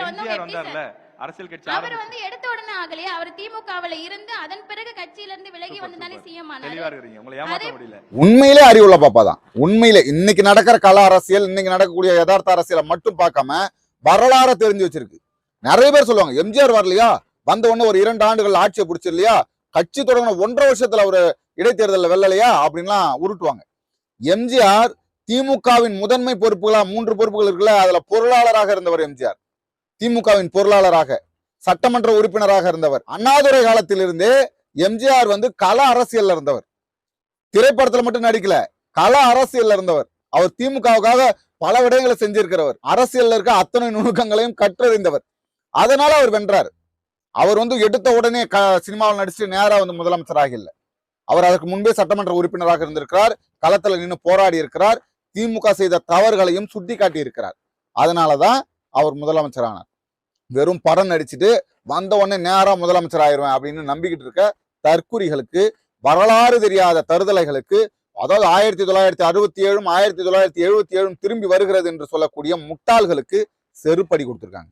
வந்து அரசியல் கட்சி அவர் வந்து எடுத்த உடனே ஆகலையே. அவர் திமுகவுல இருந்து அதன் பிறகு கட்சியில இருந்து விலகி வந்ததானே சிஎம் ஆனாரு. உண்மையிலே அறிவுள்ள பாப்பா தான். உண்மையிலே இன்னைக்கு நடக்கிற கல அரசியல், இன்னைக்கு நடக்கக்கூடிய யதார்த்த அரசியலை மட்டும் பார்க்காம வரலாறு தெரிஞ்சு வச்சிருக்கு. நிறைய பேர் சொல்லுவாங்க எம்ஜிஆர் வரலையா, வந்த உடனே ஒரு 2 ஆண்டுகள் ஆட்சியை பிடிச்சிடலையா, கட்சி தொடங்கின 1.5 வருஷத்துல ஒரு இடைத்தேர்தலில் வெல்லலையா அப்படின்லாம் உருட்டுவாங்க. எம்ஜிஆர் திமுகவின் முதன்மை பொறுப்புகளா 3 பொறுப்புகள் இருக்குல்ல, அதுல பொருளாளராக இருந்தவர் எம்ஜிஆர். திமுகவின் பொருளாளராக, சட்டமன்ற உறுப்பினராக இருந்தவர். அண்ணாதுரை காலத்திலிருந்தே எம்ஜிஆர் வந்து கள அரசியல்ல இருந்தவர். திரைப்படத்துல மட்டும் நடிக்கல, கள அரசியல்ல இருந்தவர். அவர் திமுகவுக்காக பல விடயங்களை செஞ்சிருக்கிறவர். அரசியல்ல இருக்க அத்தனை நுணுக்கங்களையும் கற்றறிந்தவர். அதனால அவர் வென்றார். அவர் வந்து எடுத்த உடனே சினிமாவில் நடிச்சு நேரா வந்து முதலமைச்சராக இல்லை. அவர் அதற்கு முன்பே சட்டமன்ற உறுப்பினராக இருந்திருக்கிறார். களத்துல நின்று போராடி இருக்கிறார். திமுக செய்த தவறுகளையும் சுட்டி காட்டி இருக்கிறார். அதனாலதான் அவர் முதலமைச்சரானார். வெறும் படம் நடிச்சுட்டு வந்த உடனே நேரா முதலமைச்சர் ஆயிடுவேன் அப்படின்னு நம்பிக்கிட்டு இருக்க தற்குறிகளுக்கு, வரலாறு தெரியாத தருதலைகளுக்கு, அதாவது 1967 1977 திரும்பி வருகிறது என்று சொல்லக்கூடிய முட்டாள்களுக்கு செருப்படி கொடுத்திருக்காங்க.